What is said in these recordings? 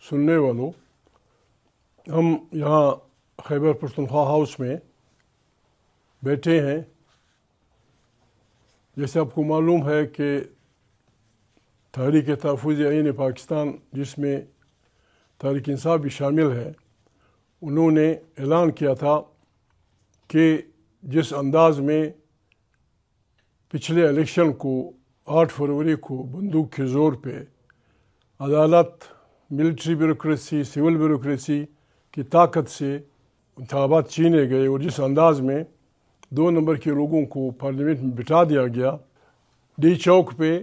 سننے والوں، ہم یہاں خیبر پختونخوا ہاؤس میں بیٹھے ہیں۔ جیسے آپ کو معلوم ہے کہ تحریک تحفظ آئین پاکستان، جس میں تحریک انصاف بھی شامل ہے، انہوں نے اعلان کیا تھا کہ جس انداز میں پچھلے الیکشن کو 8 فروری کو بندوق کے زور پہ عدالت، ملٹری بیوروکریسی، سول بیوروکریسی کی طاقت سے انتخابات چھینے گئے، اور جس انداز میں 2 نمبر کے لوگوں کو پارلیمنٹ میں بٹھا دیا گیا، ڈی چوک پہ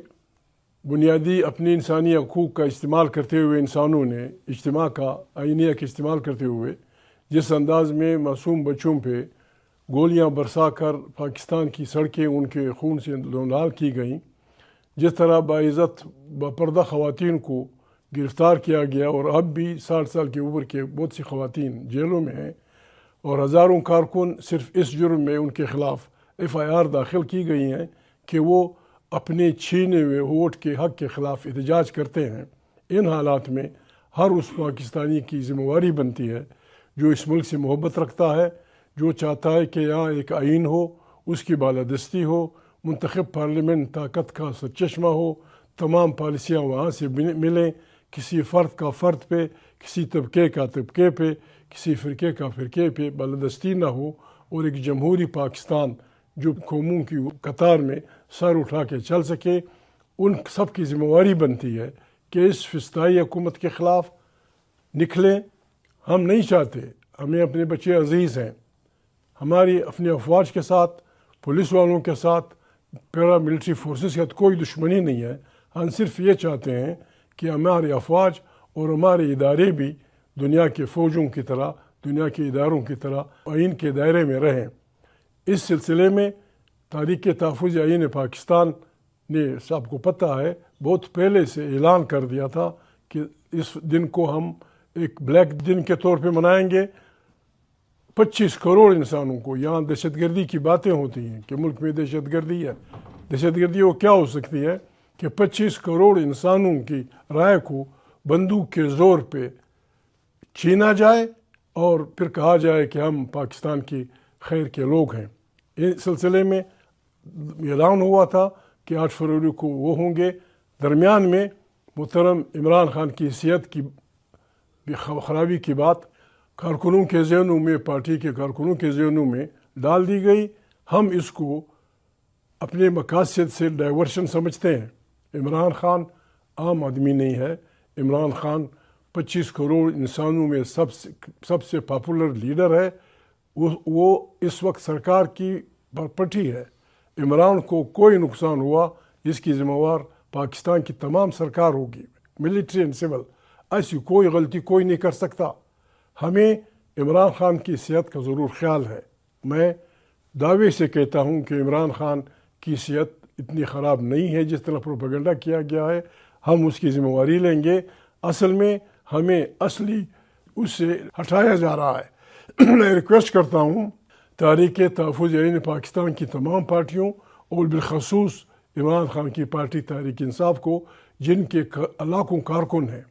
بنیادی اپنی انسانی حقوق کا استعمال کرتے ہوئے انسانوں نے اجتماع کا آئینیہ کا استعمال کرتے ہوئے جس انداز میں معصوم بچوں پہ گولیاں برسا کر پاکستان کی سڑکیں ان کے خون سے لال کی گئیں، جس طرح باعزت باپردہ خواتین کو گرفتار کیا گیا، اور اب بھی 60 سال کے اوپر کے بہت سی خواتین جیلوں میں ہیں، اور ہزاروں کارکن صرف اس جرم میں ان کے خلاف FIR داخل کی گئی ہیں کہ وہ اپنے چھینے ہوئے ووٹ کے حق کے خلاف احتجاج کرتے ہیں۔ ان حالات میں ہر اس پاکستانی کی ذمہ داری بنتی ہے جو اس ملک سے محبت رکھتا ہے، جو چاہتا ہے کہ یہاں ایک آئین ہو، اس کی بالادستی ہو، منتخب پارلیمنٹ طاقت کا سرچشمہ ہو، تمام پالیسیاں وہاں سے ملیں، کسی فرد کا فرد پہ، کسی طبقے کا طبقے پہ، کسی فرقے کا فرقے پہ بالادستی نہ ہو، اور ایک جمہوری پاکستان جو قوموں کی قطار میں سر اٹھا کے چل سکے۔ ان سب کی ذمہ داری بنتی ہے کہ اس فسطائی حکومت کے خلاف نکلیں۔ ہم نہیں چاہتے، ہمیں اپنے بچے عزیز ہیں، ہماری اپنی افواج کے ساتھ، پولیس والوں کے ساتھ، پیرا ملٹری فورسز کے ساتھ کوئی دشمنی نہیں ہے۔ ہم صرف یہ چاہتے ہیں کہ ہمارے افواج اور ہمارے ادارے بھی دنیا کے فوجوں کی طرح، دنیا کے اداروں کی طرح آئین کے دائرے میں رہیں۔ اس سلسلے میں تحریک تحفظ آئین پاکستان نے، سب کو پتہ ہے، بہت پہلے سے اعلان کر دیا تھا کہ اس دن کو ہم ایک بلیک دن کے طور پہ منائیں گے۔ 25 کروڑ انسانوں کو، یہاں دہشت گردی کی باتیں ہوتی ہیں کہ ملک میں دہشت گردی ہے، دہشت گردی وہ کیا ہو سکتی ہے کہ 25 کروڑ انسانوں کی رائے کو بندوق کے زور پہ چھینا جائے اور پھر کہا جائے کہ ہم پاکستان کی خیر کے لوگ ہیں۔ اس سلسلے میں اعلان ہوا تھا کہ 8 فروری کو وہ ہوں گے۔ درمیان میں محترم عمران خان کی صحت کی خرابی کی بات کارکنوں کے ذہنوں میں، پارٹی کے کارکنوں کے ذہنوں میں ڈال دی گئی۔ ہم اس کو اپنے مقاصد سے ڈائیورشن سمجھتے ہیں۔ عمران خان عام آدمی نہیں ہے، عمران خان 25 کروڑ انسانوں میں سب سے پاپولر لیڈر ہے۔ وہ اس وقت سرکار کی پرپٹی ہے۔ عمران کو کوئی نقصان ہوا، جس کی ذمہ دار پاکستان کی تمام سرکار ہوگی، ملٹری اینڈ سول۔ ایسی کوئی غلطی کوئی نہیں کر سکتا۔ ہمیں عمران خان کی صحت کا ضرور خیال ہے۔ میں دعوے سے کہتا ہوں کہ عمران خان کی صحت اتنی خراب نہیں ہے جس طرح پروپیگنڈا کیا گیا ہے۔ ہم اس کی ذمہ داری لیں گے۔ اصل میں ہمیں اصلی اس سے ہٹایا جا رہا ہے۔ میں ریکویسٹ کرتا ہوں تحریک تحفظ آئین پاکستان کی تمام پارٹیوں اور بالخصوص عمران خان کی پارٹی تحریک انصاف کو، جن کے لاکھوں کارکن ہیں،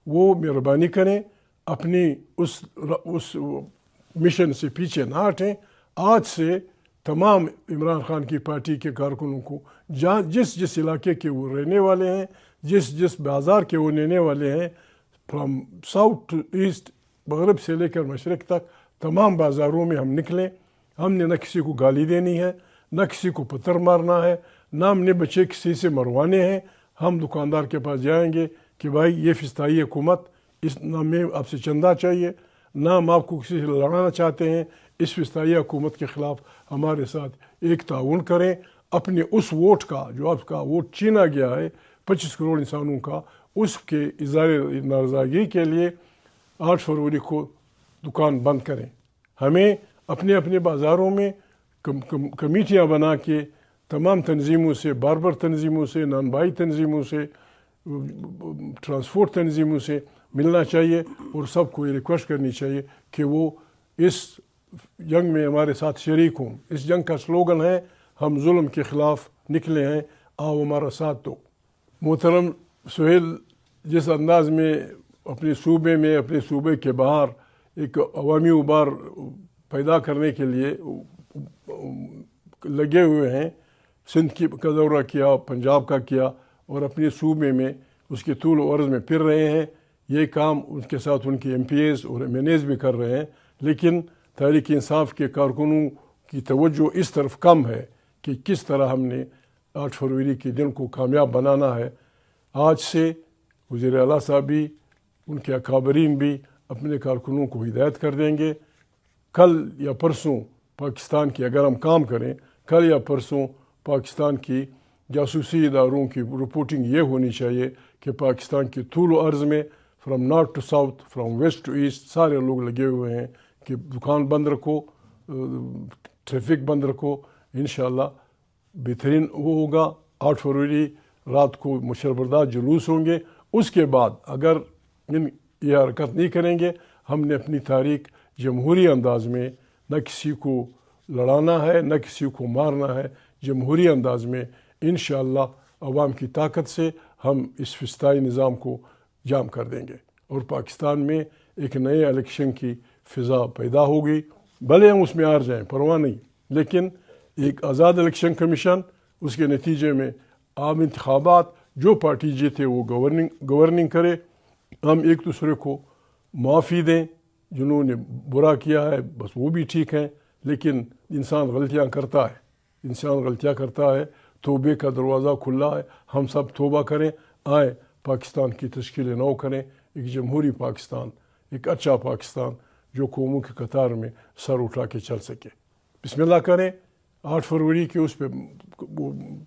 وہ مہربانی کریں، اپنی اس مشن سے پیچھے نہ ہٹیں۔ آج سے تمام عمران خان کی پارٹی کے کارکنوں کو، جس علاقے کے وہ رہنے والے ہیں، جس بازار کے وہ رہنے والے ہیں، فرام ساؤتھ ٹو ایسٹ، مغرب سے لے کر مشرق تک، تمام بازاروں میں ہم نکلیں۔ ہم نے نہ کسی کو گالی دینی ہے، نہ کسی کو پتھر مارنا ہے، نہ ہم نے بچے کسی سے مروانے ہیں۔ ہم دکاندار کے پاس جائیں گے کہ بھائی یہ فسطائی حکومت، نہ ہمیں آپ سے چندہ چاہیے، نہ ہم آپ کو کسی سے لڑانا چاہتے ہیں۔ اس فسطائی حکومت کے خلاف ہمارے ساتھ ایک تعاون کریں۔ اپنے اس ووٹ کا، جو آپ کا ووٹ چھینا گیا ہے 25 کروڑ انسانوں کا، اس کے اظہار نارضاگی کے لیے 8 فروری کو دکان بند کریں۔ ہمیں اپنے اپنے بازاروں میں کمیٹیاں بنا کے تمام تنظیموں سے، باربر تنظیموں سے، نان بائی تنظیموں سے، ٹرانسپورٹ تنظیموں سے ملنا چاہیے، اور سب کو یہ ریکویسٹ کرنی چاہیے کہ وہ اس جنگ میں ہمارے ساتھ شریک ہوں۔ اس جنگ کا سلوگن ہے، ہم ظلم کے خلاف نکلے ہیں، آؤ ہمارا ساتھ دو۔ محترم سہیل جس انداز میں اپنے صوبے میں اپنے صوبے کے باہر ایک عوامی ابھار پیدا کرنے کے لیے لگے ہوئے ہیں. سندھ کا دورہ کیا، پنجاب کا کیا، اور اپنے صوبے میں اس کے طول و عرض میں پھر رہے ہیں. یہ کام ان کے ساتھ ان کے MPs اور MNAs بھی کر رہے ہیں. لیکن تحریک انصاف کے کارکنوں کی توجہ اس طرف کم ہے کہ کس طرح ہم نے 8 فروری کے دن کو کامیاب بنانا ہے. آج سے وزیر اعلیٰ صاحب بھی، ان کے اکابرین بھی اپنے کارکنوں کو ہدایت کر دیں گے. کل یا پرسوں پاکستان کی اگر ہم کام کریں، کل یا پرسوں پاکستان کی جاسوسی اداروں کی رپورٹنگ یہ ہونی چاہیے کہ پاکستان کے طول و عرض میں from north to south, from west to east سارے لوگ لگے ہوئے ہیں کہ دکان بند رکھو، ٹریفک بند رکھو. انشاءاللہ بہترین وہ ہوگا. 8 فروری رات کو مشربردار جلوس ہوں گے. اس کے بعد اگر یہ حرکت نہیں کریں گے، ہم نے اپنی تاریخ جمہوری انداز میں، نہ کسی کو لڑانا ہے نہ کسی کو مارنا ہے، جمہوری انداز میں انشاءاللہ عوام کی طاقت سے ہم اس فسطائی نظام کو جام کر دیں گے اور پاکستان میں ایک نئے الیکشن کی فضا پیدا ہوگی. بھلے ہم اس میں ہار جائیں، پرواہ نہیں، لیکن ایک آزاد الیکشن کمیشن، اس کے نتیجے میں عام انتخابات، جو پارٹی جیتے وہ گورننگ کرے. ہم ایک دوسرے کو معافی دیں. جنہوں نے برا کیا ہے بس وہ بھی ٹھیک ہیں، لیکن انسان غلطیاں کرتا ہے. توبے کا دروازہ کھلا ہے. ہم سب توبہ کریں، آئیں پاکستان کی تشکیل نو کریں، ایک جمہوری پاکستان، ایک اچھا پاکستان جو قوموں کی قطار میں سر اٹھا کے چل سکے. بسم اللہ کریں. 8 فروری کے اس پہ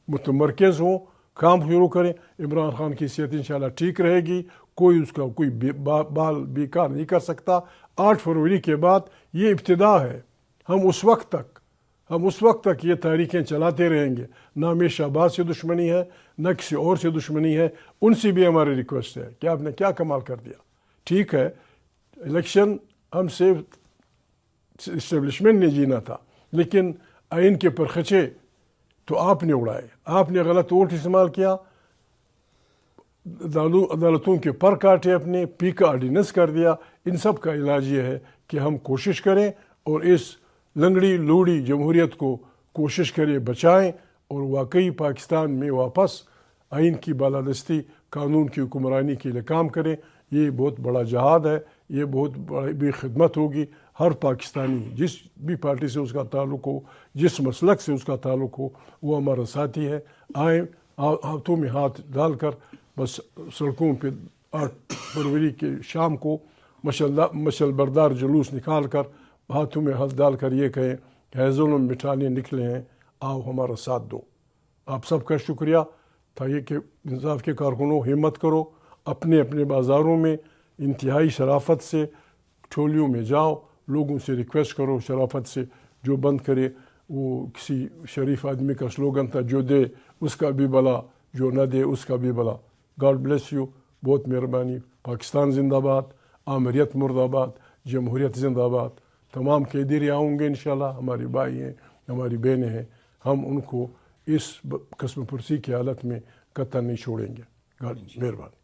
متمرکز ہوں، کام شروع کریں. عمران خان کی صحت انشاءاللہ ٹھیک رہے گی، کوئی اس کا کوئی بال بیکار نہیں کر سکتا. 8 فروری کے بعد یہ ابتدا ہے. ہم اس وقت تک یہ تحریکیں چلاتے رہیں گے. نہ ہمیں شہباز سے دشمنی ہے، نہ کسی اور سے دشمنی ہے. ان سے بھی ہماری ریکویسٹ ہے کہ آپ نے کیا کمال کر دیا. ٹھیک ہے، الیکشن ہم سے اسٹیبلشمنٹ نے جینا تھا، لیکن آئین کے پرخچے تو آپ نے اڑائے. آپ نے غلط ووٹ استعمال کیا، عدالتوں کے پر کاٹے، اپنے پی کا آرڈیننس کر دیا. ان سب کا علاج یہ ہے کہ ہم کوشش کریں اور اس لنگڑی لوڑی جمہوریت کو کوشش کریں بچائیں، اور واقعی پاکستان میں واپس آئین کی بالادستی، قانون کی حکمرانی کے لیے کام کریں. یہ بہت بڑا جہاد ہے، یہ بہت بڑی خدمت ہوگی. ہر پاکستانی جس بھی پارٹی سے اس کا تعلق ہو، جس مسلک سے اس کا تعلق ہو، وہ ہمارا ساتھی ہے. آئیں ہاتھوں میں ہاتھ ڈال کر بس سڑکوں پہ 8 فروری کے شام کو مشل بردار جلوس نکال کر ہاتھوں میں ہاتھ ڈال کر یہ کہیں کہ ظلم مٹانے نکلے ہیں، آؤ ہمارا ساتھ دو. آپ سب کا شکریہ تھا یہ کہ انصاف کے کارکنوں ہمت کرو، اپنے اپنے بازاروں میں انتہائی شرافت سے ٹھولیوں میں جاؤ، لوگوں سے ریکویسٹ کرو شرافت سے. جو بند کرے وہ کسی شریف آدمی کا سلوگن تھا، جو دے اس کا بھی بلا، جو نہ دے اس کا بھی بلا. God bless you. بہت مہربانی. پاکستان زندہ باد، آمریت مرد آباد، جمہوریت زندہ باد. تمام قیدی رہا ہوں گے انشاءاللہ. ہماری بھائی ہیں، ہماری بہنیں ہیں. ہم ان کو اس قسم پرسی کی حالت میں قطعا نہیں چھوڑیں گے. مہربانی.